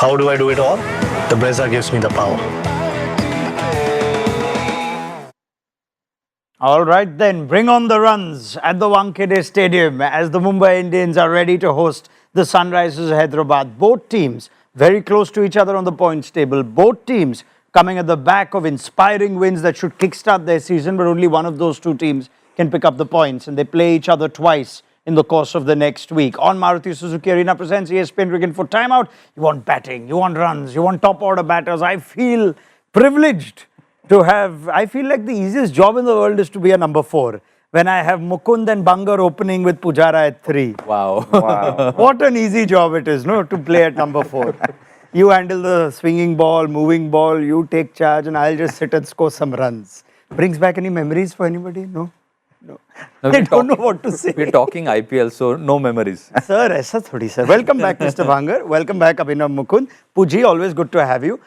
How do I do it all? The Brezza gives me the power. All right then, bring on the runs at the Wankhede Stadium as the Mumbai Indians are ready to host the Sunrisers Hyderabad. Both teams very close to each other on the points table. Both teams coming at the back of inspiring wins that should kickstart their season, but only one of those two teams can pick up the points, and they play each other twice in the course of the next week. On Maruti Suzuki Arena presents ESPN Cricket for Timeout. You want batting, you want runs, you want top order batters. I feel privileged to have, I feel like the easiest job in the world is to be a number 4. When I have Mukund and Bangar opening with Pujara at 3. Wow. Wow. What an easy job it is, no, to play at number 4. You handle the swinging ball, moving ball, you take charge, and I'll just sit and score some runs. Brings back any memories for anybody? No? No. They don't know what to say. We're talking IPL, so no memories. Sir, aisa thodi sir. Welcome back, Mr. Bangar. Welcome back, Abhinav Mukund. Puji, always good to have you.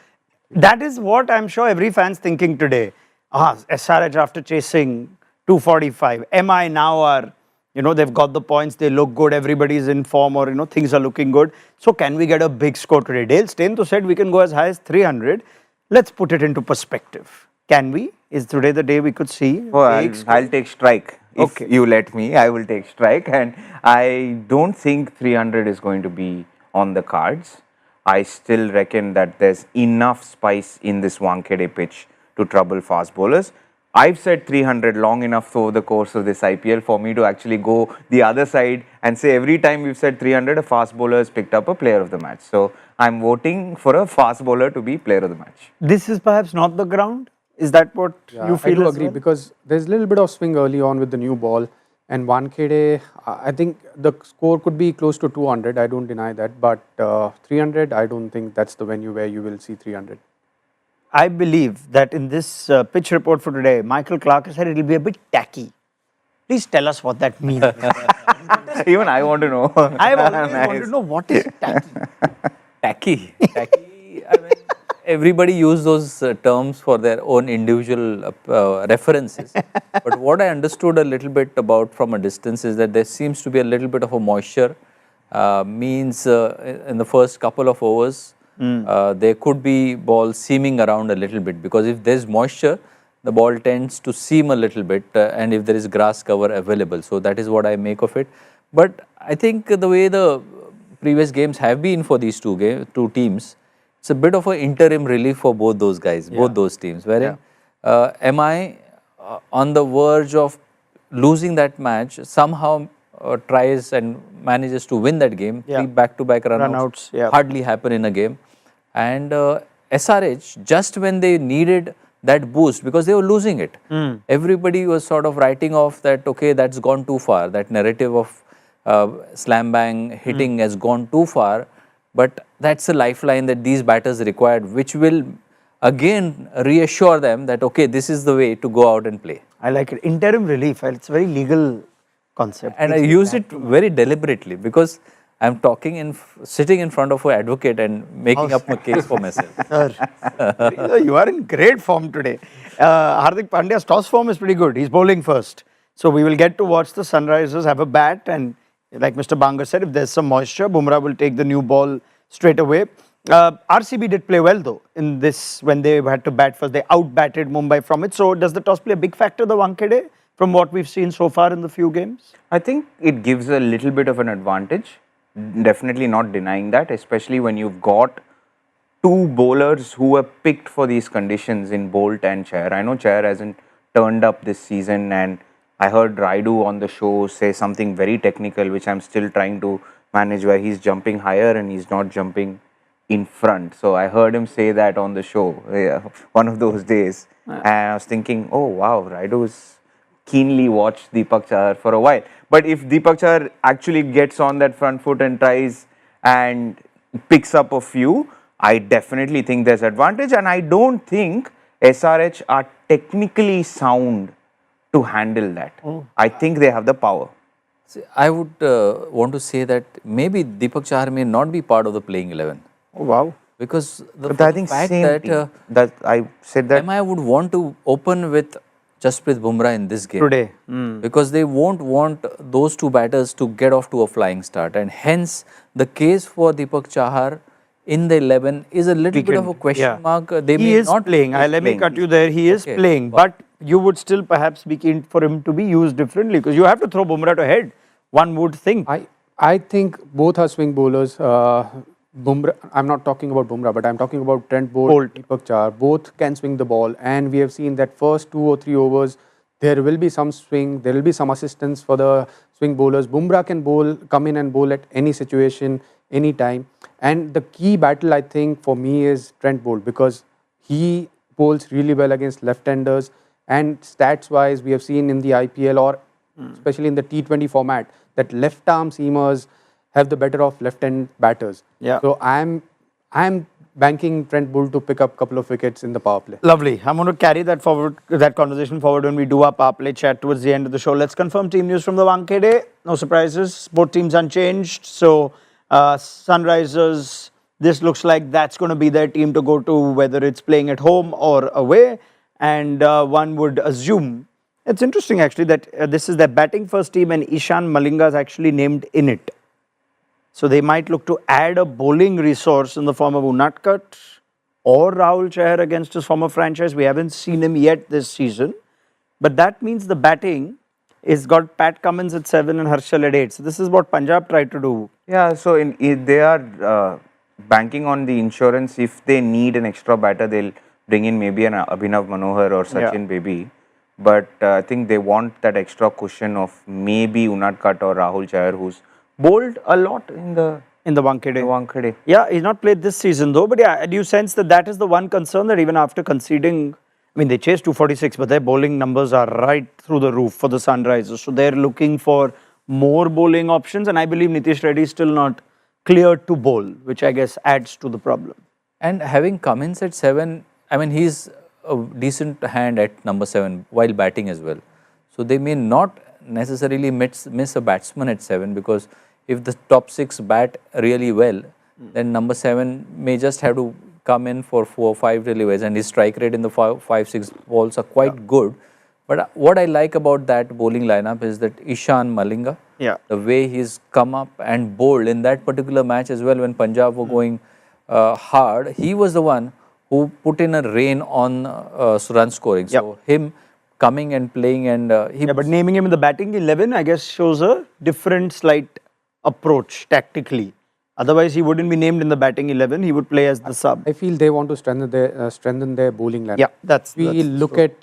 That is what I'm sure every fan's thinking today. SRH after chasing 245. MI now are, they've got the points, they look good, everybody's in form, or, things are looking good. So can we get a big score today? Dale Steyn said we can go as high as 300. Let's put it into perspective. Can we? Is today the day we could see? Oh, I'll take strike. If you let me, I will take strike. And I don't think 300 is going to be on the cards. I still reckon that there's enough spice in this Wankhede pitch to trouble fast bowlers. I've said 300 long enough over the course of this IPL for me to actually go the other side and say every time we've said 300, a fast bowler has picked up a player of the match. So I'm voting for a fast bowler to be player of the match. This is perhaps not the ground? Is that what you feel? I do agree because there's a little bit of swing early on with the new ball. And Wankhede, I think the score could be close to 200, I don't deny that. But 300, I don't think that's the venue where you will see 300. I believe that in this pitch report for today, Michael Clark has said it will be a bit tacky. Please tell us what that means. Even I want to know. I want to know what is tacky. Tacky. Tacky. I mean, everybody use those terms for their own individual references. But what I understood a little bit about from a distance is that there seems to be a little bit of a moisture. Means in the first couple of overs, there could be ball seaming around a little bit, because if there's moisture, the ball tends to seam a little bit, and if there is grass cover available. So that is what I make of it. But I think the way the previous games have been for these two teams, it's a bit of an interim relief for both those guys, both those teams. Wherein am I on the verge of losing that match, somehow tries and manages to win that game. 3 back-to-back run-outs hardly happen in a game. And SRH, just when they needed that boost, because they were losing it, everybody was sort of writing off that, okay, that's gone too far. That narrative of slam bang hitting has gone too far. But that's a lifeline that these batters required, which will again reassure them that, okay, this is the way to go out and play. I like it. Interim relief. It's a very legal concept. And I use it very deliberately because I'm sitting in front of an advocate and making up my case for myself. Sir, you are in great form today. Hardik Pandya's toss form is pretty good. He's bowling first. So we will get to watch the Sunrisers have a bat, and like Mr. Bangar said, if there's some moisture, Bumrah will take the new ball straight away. RCB did play well though in this when they had to bat first. They out-batted Mumbai from it. So does the toss play a big factor, the Wankhede, from what we've seen so far in the few games? I think it gives a little bit of an advantage. Definitely not denying that, especially when you've got two bowlers who were picked for these conditions in Bolt and Chair. I know Chair hasn't turned up this season, and I heard Raidu on the show say something very technical, which I'm still trying to manage, where he's jumping higher and he's not jumping in front. So I heard him say that on the show one of those days. And I was thinking, oh wow, Raidu's keenly watched Deepak Chahar for a while. But if Deepak Chahar actually gets on that front foot and tries and picks up a few, I definitely think there's advantage. And I don't think SRH are technically sound to handle that. I think they have the power. See, I would want to say that maybe Deepak Chahar may not be part of the playing 11. Oh, wow. Because but I think fact that I said that MI would want to open with Jasprit Bumrah in this game today, because they won't want those two batters to get off to a flying start, and hence the case for Deepak Chahar in the 11 is a little bit of a question Yeah. mark. They He may is not playing. Let me cut you there. He is Okay. playing, but you would still perhaps be keen for him to be used differently because you have to throw Bumrah to head. One would think. I think both are swing bowlers. Bumrah, I'm not talking about Bumrah, but I'm talking about Trent Bolt, Deepak Chahar. Both can swing the ball, and we have seen that first 2 or 3 overs, there will be some swing, there will be some assistance for the swing bowlers. Bumrah can come in and bowl at any situation, any time. And the key battle, I think, for me is Trent Bolt because he bowls really well against left-handers. And stats-wise, we have seen in the IPL or especially in the T20 format that left-arm seamers have the better of left-hand batters. Yeah. So I'm banking Trent Bolt to pick up a couple of wickets in the power play. Lovely. I'm going to carry that forward, that conversation forward when we do our power play chat towards the end of the show. Let's confirm team news from the Wankhede. No surprises. Both teams unchanged. So Sunrisers, this looks like that's going to be their team to go to, whether it's playing at home or away. And one would assume, it's interesting actually that this is their batting first team and Ishan Malinga is actually named in it. So they might look to add a bowling resource in the form of Unatkat or Rahul Chahar against his former franchise. We haven't seen him yet this season. But that means the batting is got Pat Cummins at 7 and Harshal at 8. So this is what Punjab tried to do. Yeah, so they are banking on the insurance. If they need an extra batter, they'll bring in maybe an Abhinav Manohar or Sachin Baby. But I think they want that extra cushion of maybe Unatkat or Rahul Chahar, who's bowled a lot in the Wankhede. Yeah, he's not played this season though. But yeah, do you sense that that is the one concern that even after conceding, I mean, they chased 246, but their bowling numbers are right through the roof for the Sunrisers. So they're looking for more bowling options. And I believe Nitish Reddy is still not cleared to bowl, which I guess adds to the problem. And having Cummins at 7, I mean, he's a decent hand at number 7 while batting as well. So they may not necessarily miss a batsman at 7 because if the top 6 bat really well, then number 7 may just have to come in for 4 or 5 deliveries, and his strike rate in the 5-6 balls are quite good. But what I like about that bowling lineup is that Ishan Malinga, the way he's come up and bowled in that particular match as well when Punjab were going hard, he was the one who put in a rein on run scoring. So him coming and playing and but naming him in the batting 11, I guess, shows a different slight approach tactically. Otherwise, he wouldn't be named in the batting 11. He would play as the sub. I feel they want to strengthen their bowling lineup. Yeah, that's we look at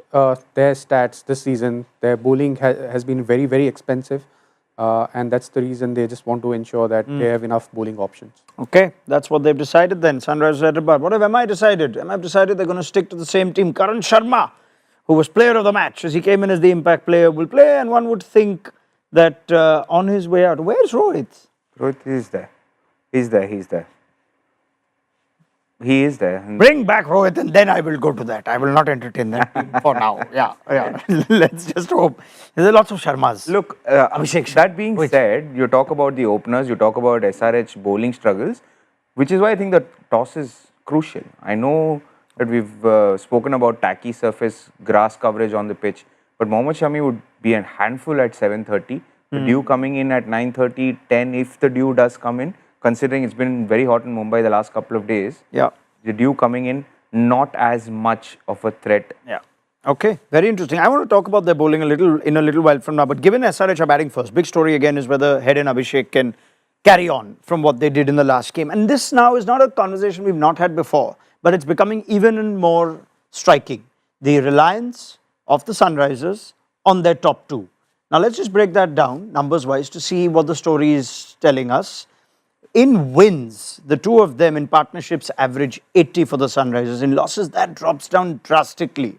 their stats this season. Their bowling has been very, very expensive. And that's the reason they just want to ensure that they have enough bowling options. Okay, that's what they've decided then. Sunrisers Hyderabad. What have MI decided? MI have decided they're going to stick to the same team. Karan Sharma, who was player of the match as he came in as the impact player, will play. And one would think that on his way out, where's Rohit? Rohit is there. He's there. He is there. Bring back Rohit and then I will go to that. I will not entertain that for now. Yeah. Let's just hope. There are lots of Sharmas. Look, Abhishek, that being said, you talk about the openers, you talk about SRH bowling struggles, which is why I think the toss is crucial. I know that we've spoken about tacky surface, grass coverage on the pitch, but Mohammad Shami would be a handful at 7:30. The dew coming in at 9:30, 10, if the dew does come in, considering it's been very hot in Mumbai the last couple of days. Yeah. The dew coming in, not as much of a threat. Yeah. Okay. Very interesting. I want to talk about their bowling in a little while from now. But given SRH are batting first, big story again is whether Head and Abhishek can carry on from what they did in the last game. And this now is not a conversation we've not had before, but it's becoming even more striking. The reliance of the Sunrisers on their top 2. Now let's just break that down numbers wise to see what the story is telling us. In wins, the two of them in partnerships average 80 for the Sunrisers. In losses, that drops down drastically.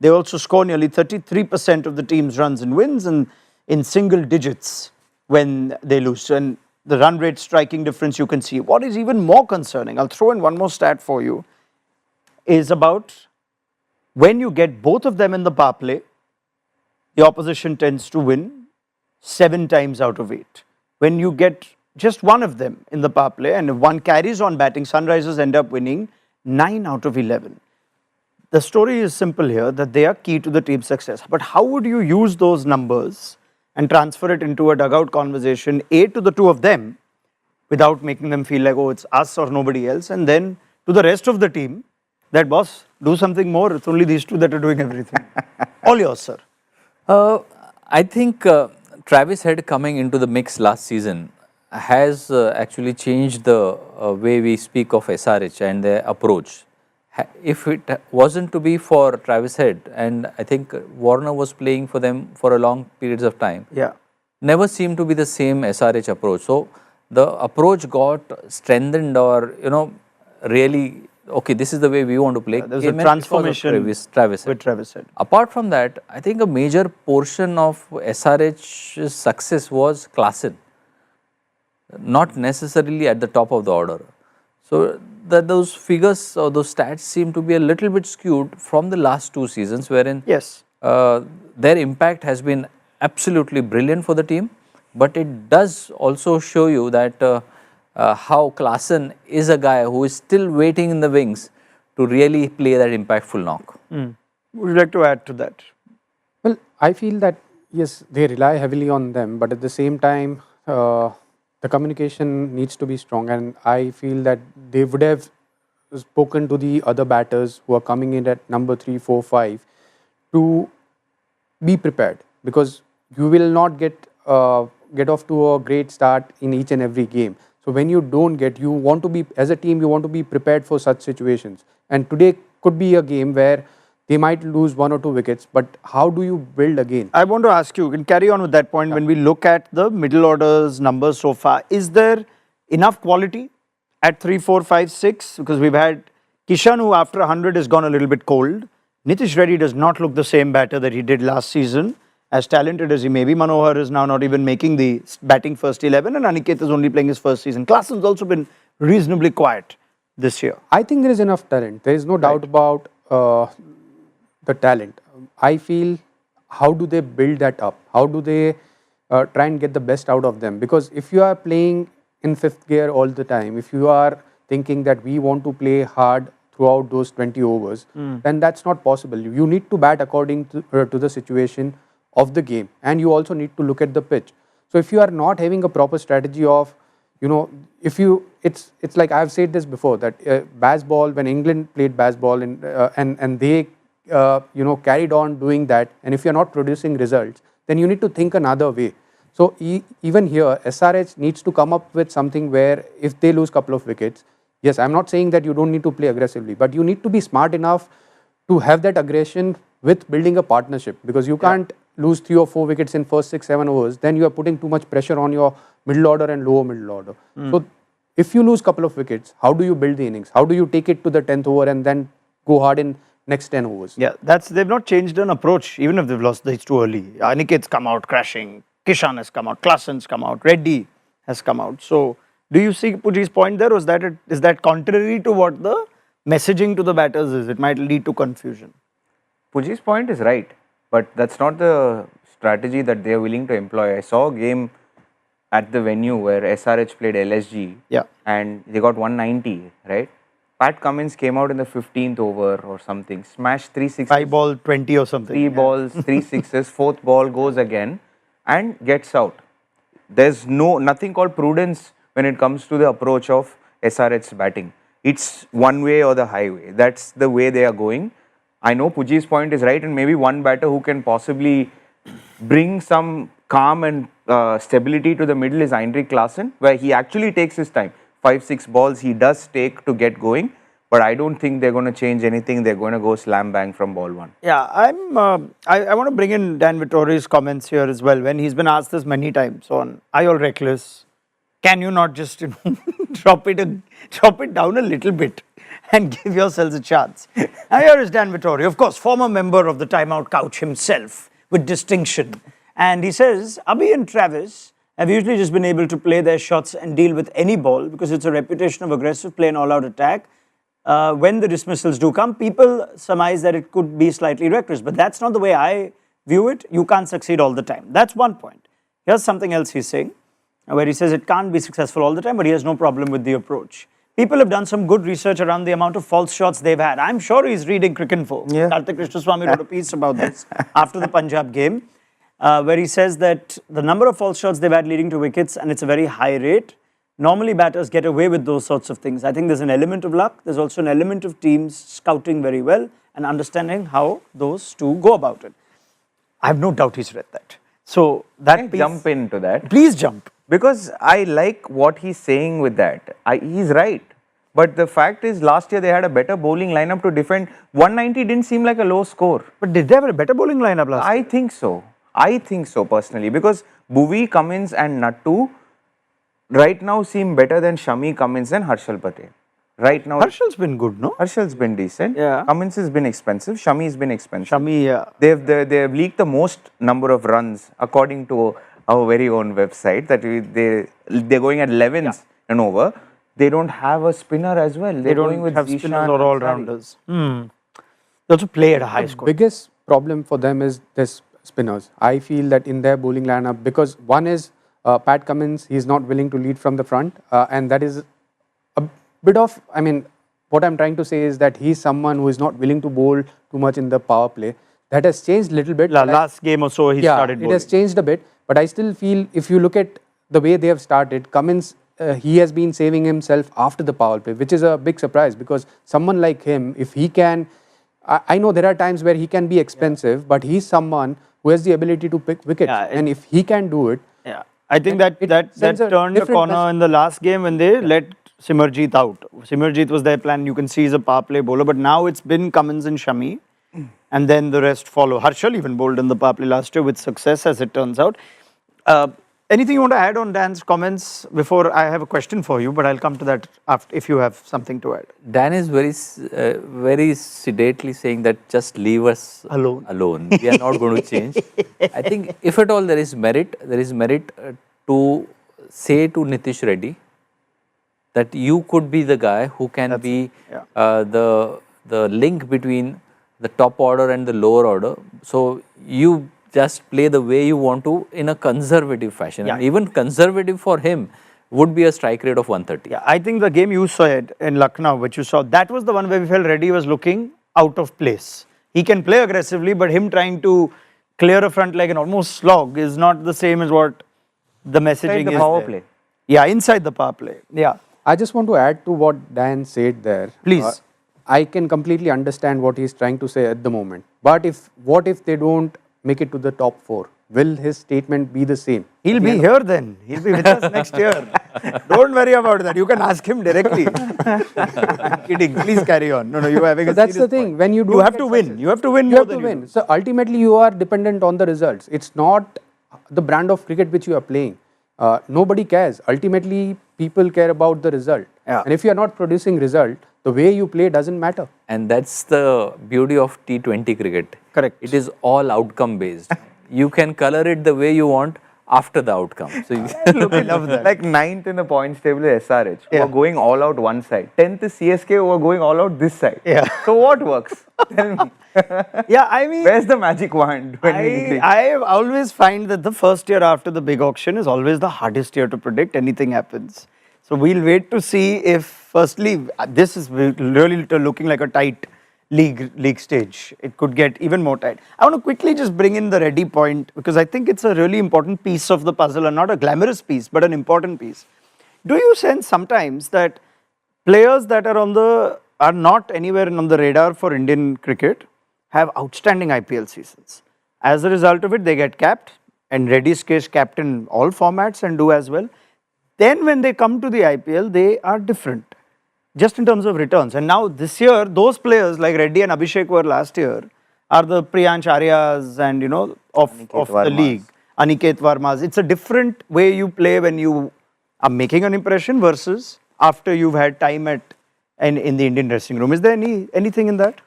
They also score nearly 33% of the team's runs in wins and in single digits when they lose. And the run rate striking difference you can see. What is even more concerning, I'll throw in one more stat for you, is about when you get both of them in the power play, the opposition tends to win 7 times out of 8. When you get just one of them in the power play and if one carries on batting, Sunrisers end up winning 9 out of 11. The story is simple here, that they are key to the team's success. But how would you use those numbers and transfer it into a dugout conversation, A, to the two of them, without making them feel like, oh, it's us or nobody else. And then to the rest of the team, that boss, do something more. It's only these two that are doing everything. All yours, sir. I think Travis Head coming into the mix last season has actually changed the way we speak of SRH and their approach. If it wasn't to be for Travis Head, and I think Warner was playing for them for a long periods of time, Yeah. never seemed to be the same SRH approach. So the approach got strengthened, or really, okay, this is the way we want to play. There was a Came in because of transformation Travis Head. with Travis Head. Apart from that, I think a major portion of SRH's success was Klassen, not necessarily at the top of the order. So those figures or those stats seem to be a little bit skewed from the last two seasons, wherein Yes. their impact has been absolutely brilliant for the team. But it does also show you that how Klassen is a guy who is still waiting in the wings to really play that impactful knock. Would you like to add to that? Well, I feel that yes, they rely heavily on them, but at the same time, the communication needs to be strong, and I feel that they would have spoken to the other batters who are coming in at number 3, 4, 5 to be prepared, because you will not get off to a great start in each and every game. So when you don't get, you want to be, as a team, you want to be prepared for such situations. And today could be a game where they might lose 1 or 2 wickets, but how do you build again? I want to ask you, can carry on with that point. When we look at the middle order's numbers so far, is there enough quality at 3, 4, 5, 6? Because we've had Kishan, who after 100 has gone a little bit cold. Nitish Reddy does not look the same batter that he did last season. As talented as he may be, Manohar is now not even making the batting first 11, and Aniket is only playing his first season. Klassen's also been reasonably quiet this year. I think there is enough talent. There is no doubt about the talent. I feel, how do they build that up? How do they try and get the best out of them? Because if you are playing in 5th gear all the time, if you are thinking that we want to play hard throughout those 20 overs, then that's not possible. You need to bat according to the situation of the game, and you also need to look at the pitch. So if you are not having a proper strategy of, it's like I've said this before, that baseball, when England played baseball and they carried on doing that, and if you're not producing results, then you need to think another way. So even here, SRH needs to come up with something where if they lose couple of wickets, yes, I'm not saying that you don't need to play aggressively, but you need to be smart enough to have that aggression with building a partnership, because you can't lose 3 or 4 wickets in first 6, 7 overs, then you are putting too much pressure on your middle order and lower middle order. So if you lose couple of wickets, how do you build the innings? How do you take it to the 10th over and then go hard in next 10 overs? Yeah, they've not changed an approach, even if they've lost these too early. Aniket's come out crashing, Kishan has come out, Klassen's come out, Reddy has come out. So do you see Puji's point there, or is that contrary to what the messaging to the batters is? It might lead to confusion. Puji's point is right, but that's not the strategy that they are willing to employ. I saw a game at the venue where SRH played LSG, and they got 190, right? Pat Cummins came out in the 15th over or something, smashed 3 sixes. 5 ball 20 or something. 3 balls, 3 sixes, 4th ball goes again and gets out. There's nothing called prudence when it comes to the approach of SRH's batting. It's one way or the highway. That's the way they are going. I know Puji's point is right, and maybe one batter who can possibly bring some calm and stability to the middle is Heinrich Klaasen, where he actually takes his time. 5-6 balls he does take to get going, but I don't think they're going to change anything. They're going to go slam bang from ball 1. Yeah, I want to bring in Dan Vittori's comments here as well, when he's been asked this many times on, are you all reckless? Can you not just drop it down a little bit and give yourselves a chance? Now here is Dan Vittori, of course, former member of the timeout couch himself with distinction. And he says, Abhi and Travis have usually just been able to play their shots and deal with any ball because it's a reputation of aggressive play and all-out attack. When the dismissals do come, people surmise that it could be slightly reckless, but that's not the way I view it. You can't succeed all the time. That's one point. Here's something else he's saying, where he says it can't be successful all the time, but he has no problem with the approach. People have done some good research around the amount of false shots they've had. I'm sure he's reading Cricinfo. Yeah. Karthik Krishnaswamy wrote a piece about this after the Punjab game, where he says that the number of false shots they've had leading to wickets, and it's a very high rate, Normally batters get away with those sorts of things. I think there's an element of luck. There's also an element of teams scouting very well and understanding how those two go about it. I have no doubt he's read that. So that Can I jump into that? Please jump. Because I like what he's saying with that. He's right. But the fact is, last year they had a better bowling lineup to defend. 190 didn't seem like a low score. But did they have a better bowling lineup last year? I think so. I think so personally. Because Bhuvi, Cummins and Nattu right now seem better than Shami, Cummins and Harshal Patel. Right now. Harshal's been good, no? Harshal's been decent. Yeah. Cummins has been expensive. Shami's been expensive. Shami, yeah. They've leaked the most number of runs according to our very own website that they're going at 11s and over. They don't have a spinner as well. They don't have spinners or all-rounders. They also play at a high score. Biggest problem for them is this spinners. I feel that in their bowling lineup, because one is Pat Cummins, he's not willing to lead from the front, and that is a bit of, I mean, what I'm trying to say is that he's someone who is not willing to bowl too much in the power play. That has changed a little bit. Last game or so he started bowling. It has changed a bit, but I still feel if you look at the way they have started, Cummins, he has been saving himself after the power play, which is a big surprise because someone like him, if he can, I know there are times where he can be expensive, but he's someone who has the ability to pick wickets, and if he can do it, I think that turned the corner in the last game when they let Simarjeet out. Simarjeet was their plan. You can see he's a power play bowler, but now it's been Cummins and Shami, and then the rest follow. Harshal even bowled in the power play last year with success, as it turns out. Anything you want to add on Dan's comments before I have a question for you, but I'll come to that after if you have something to add. Dan is very sedately saying that just leave us alone. We are not going to change. I think if at all there is merit to say to Nitish Reddy that you could be the guy who can be the link between the top order and the lower order. So you just play the way you want to in a conservative fashion. And even conservative for him would be a strike rate of 130. Yeah, I think the game you saw it in Lucknow, which you saw, that was the one where we felt Reddy was looking out of place. He can play aggressively, but him trying to clear a front leg and almost slog is not the same as what the messaging inside the is. Power play. Yeah, inside the power play. Yeah. I just want to add to what Dan said there. Please. I can completely understand what he's trying to say at the moment. But what if they don't make it to the top 4? Will his statement be the same? He'll be here then. He'll be with us next year. Don't worry about that. You can ask him directly. I'm kidding. Please carry on. No, you're having a that's the serious thing. point. When you do, You have to win. You have to win more than you do. So ultimately, you are dependent on the results. It's not the brand of cricket which you are playing. Nobody cares. Ultimately, people care about the result. And if you are not producing result, the way you play doesn't matter. And that's the beauty of T20 cricket. Correct. It is all outcome based. You can color it the way you want after the outcome. So you I love that. Like 9th in the points table is SRH, who are going all out one side. 10th is CSK, who are going all out this side. So what works? Tell me. I mean, where's the magic wand? I always find that the first year after the big auction is always the hardest year to predict. Anything happens. So we'll wait to see if, firstly, this is really looking like a tight league stage. It could get even more tight. I want to quickly just bring in the Reddy point because I think it's a really important piece of the puzzle and not a glamorous piece, but an important piece. Do you sense sometimes that players that are not anywhere on the radar for Indian cricket have outstanding IPL seasons? As a result of it, they get capped, and Reddy's case captain all formats and do as well. Then when they come to the IPL, they are different, just in terms of returns. And now this year, those players like Reddy and Abhishek were last year are the Priyansh Aryas and, of the league. Aniket Varmas. It's a different way you play when you are making an impression versus after you've had time in the Indian dressing room. Is there anything in that?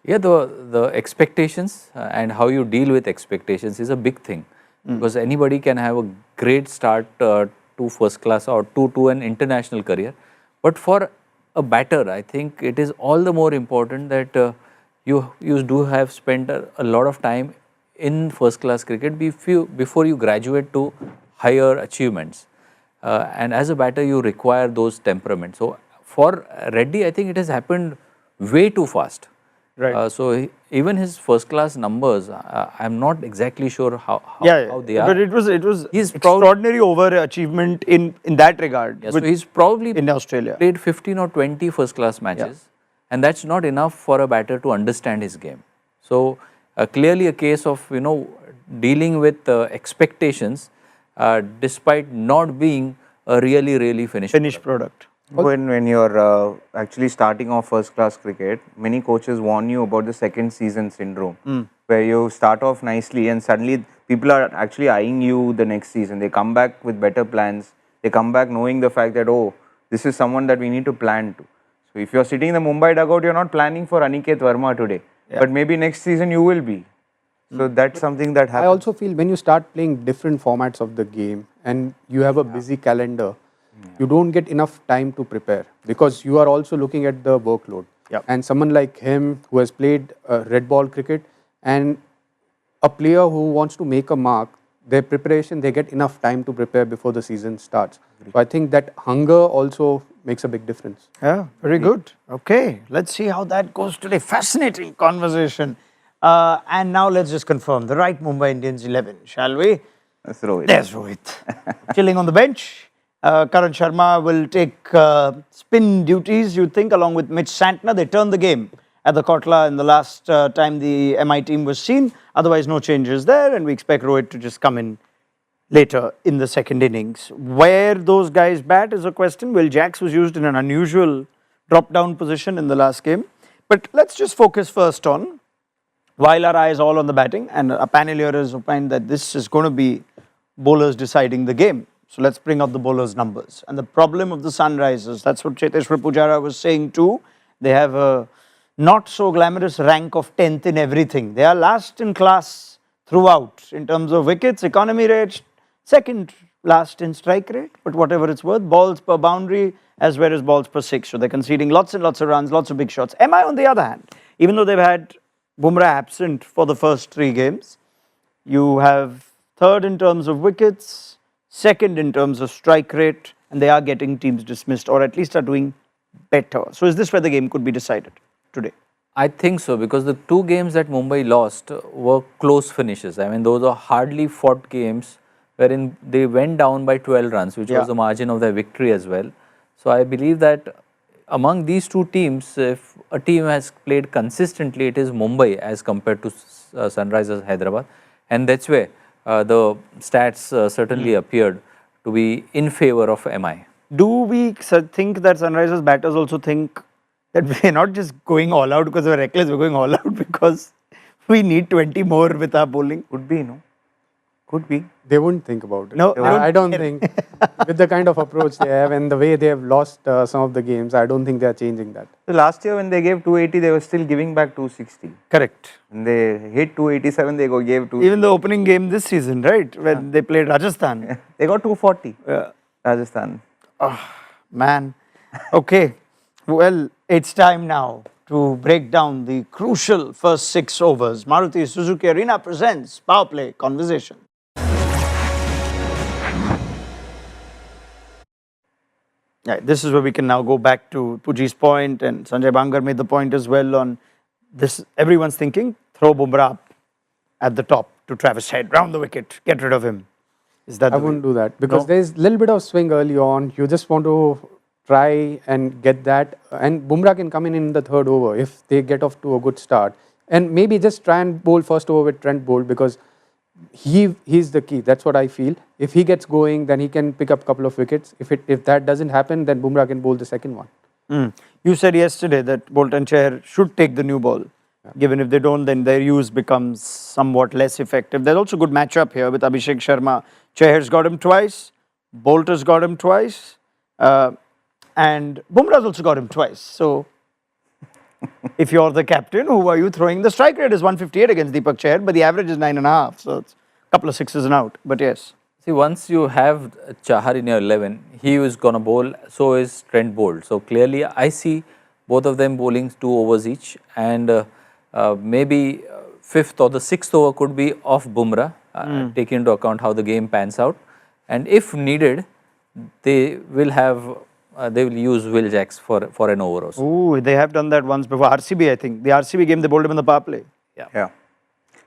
Yeah, the expectations and how you deal with expectations is a big thing. Because anybody can have a great start to first class or to an international career. But for a batter, I think it is all the more important that you do have spent a lot of time in first class cricket before you graduate to higher achievements. And as a batter, you require those temperaments. So for Reddy, I think it has happened way too fast. Right. So even his first class numbers, I'm not exactly sure how they are. But it was He's extraordinary overachievement in that regard. Yeah, so he's probably in Australia played 15 or 20 first class matches, and that's not enough for a batter to understand his game. So clearly a case of dealing with expectations despite not being a really finished product. When you're actually starting off first class cricket, many coaches warn you about the second season syndrome, where you start off nicely and suddenly people are actually eyeing you the next season. They come back with better plans. They come back knowing the fact that, oh, this is someone that we need to plan to. So if you're sitting in the Mumbai dugout, you're not planning for Aniket Verma today, but maybe next season you will be. So that's something that happens. I also feel when you start playing different formats of the game and you have a busy calendar, you don't get enough time to prepare because you are also looking at the workload. And someone like him who has played red ball cricket and a player who wants to make a mark, their preparation, they get enough time to prepare before the season starts. So I think that hunger also makes a big difference. Yeah, very good. Okay, let's see how that goes today. Fascinating conversation. And now let's just confirm the right Mumbai Indians 11, shall we? That's Rohit. There's Rohit. Chilling on the bench. Karan Sharma will take spin duties, you think, along with Mitch Santner. They turned the game at the Kotla in the last time the MI team was seen. Otherwise, no changes there, and we expect Rohit to just come in later in the second innings. Where those guys bat is a question. Will Jacks was used in an unusual drop-down position in the last game. But let's just focus first on, while our eye is all on the batting, and a panel here has opined that this is going to be bowlers deciding the game. So let's bring out the bowlers' numbers. And the problem of the Sunrisers, that's what Cheteshwar Pujara was saying too. They have a not so glamorous rank of 10th in everything. They are last in class throughout in terms of wickets, economy rate, second last in strike rate, but whatever it's worth, balls per boundary as well as balls per six. So they're conceding lots and lots of runs, lots of big shots. MI on the other hand, even though they've had Bumrah absent for the first 3 games, you have third in terms of wickets, second in terms of strike rate, and they are getting teams dismissed or at least are doing better. So is this where the game could be decided today? I think so, because the 2 games that Mumbai lost were close finishes. I mean, those are hardly fought games wherein they went down by 12 runs, which was the margin of their victory as well. So I believe that among these 2 teams, if a team has played consistently, it is Mumbai as compared to Sunrisers Hyderabad, and that's where the stats certainly appeared to be in favor of MI. Do we think that Sunrisers batters also think that we're not just going all out because we're reckless, we're going all out because we need 20 more with our bowling? Could be, no? Could be. They wouldn't think about it. No, I don't think with the kind of approach they have and the way they have lost some of the games, I don't think they are changing that. So last year when they gave 280, they were still giving back 260. Correct. When they hit 287, they gave 2. Even the opening game this season, right, when they played Rajasthan. They got 240. Rajasthan. Oh, man. Okay. Well, it's time now to break down the crucial first 6 overs. Maruti Suzuki Arena presents Powerplay Conversation. Right, this is where we can now go back to Puji's point, and Sanjay Bangar made the point as well on this. Everyone's thinking, throw Bumrah up at the top to Travis Head, round the wicket, get rid of him. Is that I wouldn't do that because there's a little bit of swing early on. You just want to try and get that, and Bumrah can come in the 3rd over if they get off to a good start, and maybe just try and bowl first over with Trent Boult because he's the key. That's what I feel. If he gets going, then he can pick up a couple of wickets. If that doesn't happen, then Bumrah can bowl the second one. You said yesterday that Boult and Chahar should take the new ball. Given if they don't, then their use becomes somewhat less effective. There's also good matchup here with Abhishek Sharma. Chahar's got him twice, Boult has got him twice, and Bumrah's also got him twice. So if you're the captain, who are you throwing? The strike rate is 158 against Deepak Chahar, but the average is 9.5. So it's a couple of sixes and out. But yes. See, once you have Chahar in your 11, he is going to bowl, so is Trent Boult. So clearly I see both of them bowling 2 overs each, and maybe 5th or the 6th over could be off Bumrah, taking into account how the game pans out. And if needed, they will have they will use Will Jacks for an over also. Ooh, they have done that once before. RCB, I think. The RCB game, they bowled him in the power play. Yeah.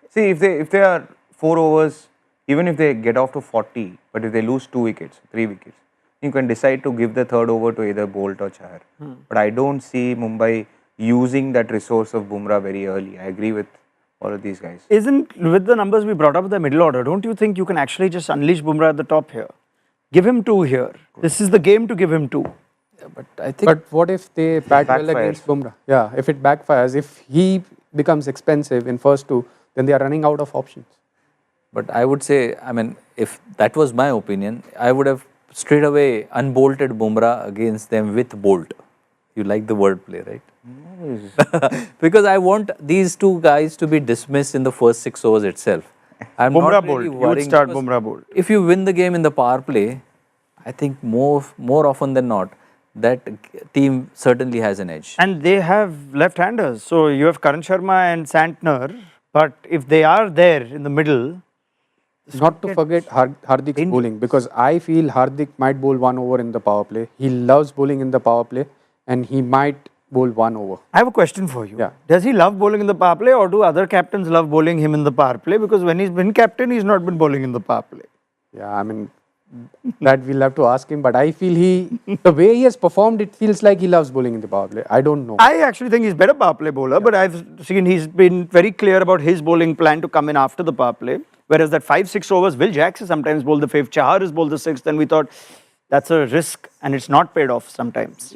See, if they are 4 overs, even if they get off to 40, but if they lose 2 wickets, 3 wickets, you can decide to give the third over to either Bolt or Chahar. But I don't see Mumbai using that resource of Bumrah very early. I agree with all of these guys. Isn't, with the numbers we brought up, the middle order, don't you think you can actually just unleash Bumrah at the top here? Give him 2 here. This is the game to give him 2. Yeah, but I think. But what if they bat well Backfires. against Bumrah? Yeah, if it backfires, if he becomes expensive in first 2, then they are running out of options. But I would say, I mean, if that was my opinion, I would have straight away unbolted Bumrah against them with Bolt. You like the wordplay, right? Because I want these 2 guys to be dismissed in the first 6 overs itself. I'm Bumrah not Bolt. really You would worrying start because Bumrah Bolt. if you win the game in the power play, I think more often than not, that team certainly has an edge. And they have left-handers. So you have Karan Sharma and Santner. But if they are there in the middle, Not to forget Hardik's bowling, because I feel Hardik might bowl 1 over in the power play. He loves bowling in the power play, and he might bowl 1 over. I have a question for you. Yeah. Does he love bowling in the power play, or do other captains love bowling him in the power play? Because when he's been captain, he's not been bowling in the power play. Yeah, I mean, that we'll have to ask him. But I feel the way he has performed, it feels like he loves bowling in the power play. I don't know. I actually think he's better power play bowler, but I've seen he's been very clear about his bowling plan to come in after the power play. Whereas that 5-6 overs, Will Jacks has sometimes bowled the 5th, Chahar has bowled the 6th, and we thought that's a risk and it's not paid off sometimes.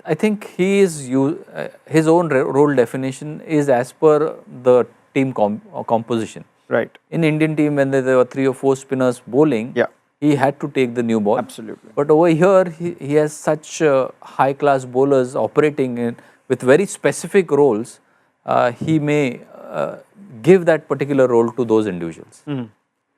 I think he is his own role definition is as per the team composition. Right. In Indian team, when there were 3 or 4 spinners bowling, Yeah. he had to take the new ball. Absolutely. But over here, he has such high class bowlers operating with very specific roles. He may give that particular role to those individuals.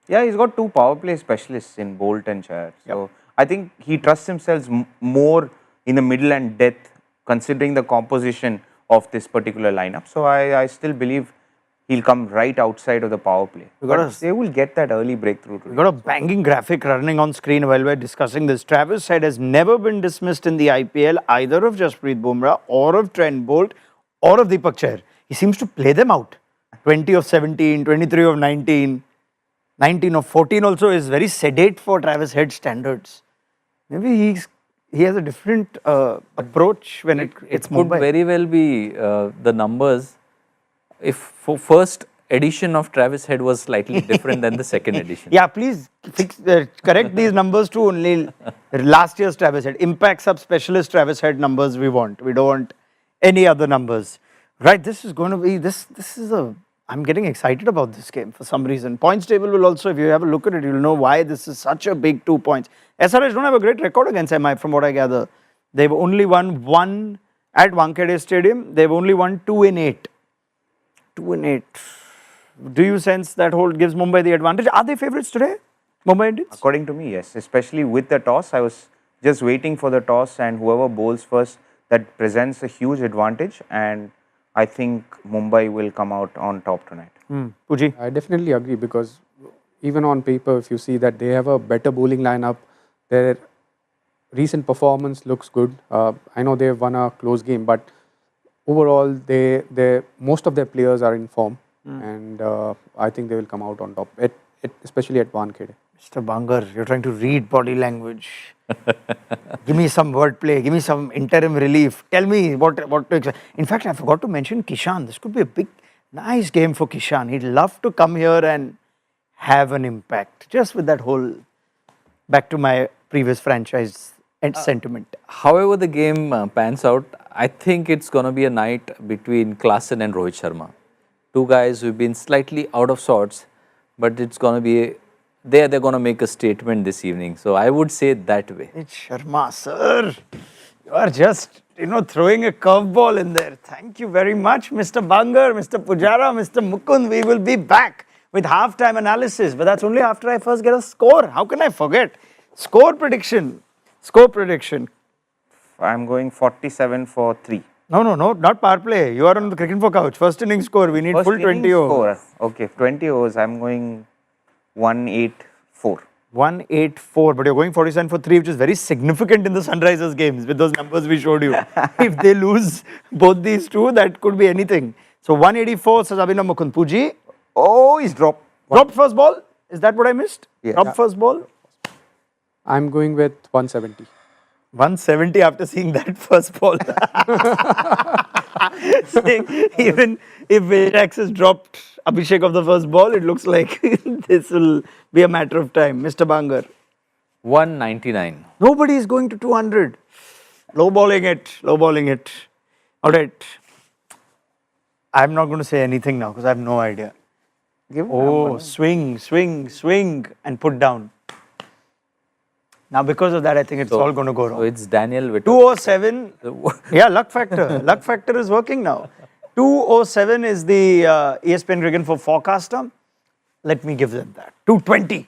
Yeah, he's got 2 power play specialists in Bolt and Chahar. So I think he trusts himself more in the middle and depth, considering the composition of this particular lineup. So I still believe he'll come right outside of the power play. But they will get that early breakthrough. We've got a banging graphic running on screen while we're discussing this. Travis Head has never been dismissed in the IPL, either of Jasprit Bumrah or of Trent Bolt or of Deepak Chahar. He seems to play them out. 20 of 17, 23 of 19, 19 of 14 also is very sedate for Travis Head standards. Maybe he has a different approach when it's could Mumbai. very well be the numbers. If for first edition of Travis Head was slightly different than the second edition. Yeah, please correct these numbers to only last year's Travis Head. Impact sub specialist Travis Head numbers we want. We don't want any other numbers. Right, this is going to be, this is I'm getting excited about this game for some reason. Points table will also, if you have a look at it, you'll know why this is such a big 2 points. SRH don't have a great record against MI from what I gather. They've only won 1 at Wankhede Stadium. They've only won 2 in 8. 2 in 8. Do you sense that gives Mumbai the advantage? Are they favourites today, Mumbai Indians? According to me, yes. Especially with the toss, I was just waiting for the toss, and whoever bowls first, that presents a huge advantage, and I think Mumbai will come out on top tonight. Puji? I definitely agree, because even on paper, if you see that they have a better bowling lineup, their recent performance looks good. I know they've won a close game, but overall, most of their players are in form, and I think they will come out on top, especially at Wankhede. Mr. Bangar, you're trying to read body language. Give me some wordplay. Give me some interim relief. Tell me what to expect. In fact, I forgot to mention Kishan. This could be a big, nice game for Kishan. He'd love to come here and have an impact. Just with that whole, back to my previous franchise and sentiment. However the game pans out, I think it's going to be a night between Klaasen and Rohit Sharma. 2 guys who've been slightly out of sorts, but it's going to be they're going to make a statement this evening. So I would say it that way. It's Sharma, sir. You are just, throwing a curveball in there. Thank you very much, Mr. Bangar, Mr. Pujara, Mr. Mukund. We will be back with halftime analysis. But that's only after I first get a score. How can I forget? Score prediction. Score prediction. I'm going 47 for 3. No, not power play. You are on the Cricket for Couch. First inning score. We need First full 20 innings overs. score. Okay, 20 overs. I'm going 184. 184, but you're going 47 for 3, which is very significant in the Sunrisers games with those numbers we showed you. If they lose both these two, that could be anything. So 184 says Abhinav Mukund. Puji, Oh, he's dropped. dropped first ball. Is that what I missed? Yeah. Dropped first ball. I'm going with 170. 170 after seeing that first ball. Saying, even if Ajax has dropped Abhishek of the first ball, it looks like this will be a matter of time. Mr. Bangar. 199. Nobody is going to 200. Low balling it, low balling it. All right. I'm not going to say anything now because I have no idea. Oh, swing, swing, swing, and put down. Now, because of that, I think it's all going to go So wrong. it's Daniel Witt. 207. Yeah, luck factor. Luck factor is working now. 207 is the ESPN Cricket for forecaster. Let me give them that. 220.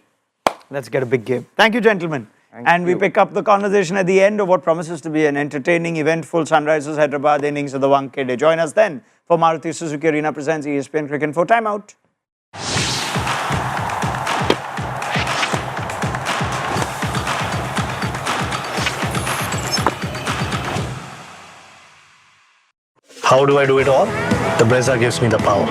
Let's get a big game. Thank you, gentlemen. And we pick up the conversation at the end of what promises to be an entertaining, eventful Sunrisers Hyderabad innings of the Wankhede. Join us then for Maruti Suzuki Arena presents ESPN Cricket for Timeout. How do I do it all? The Brezza gives me the power.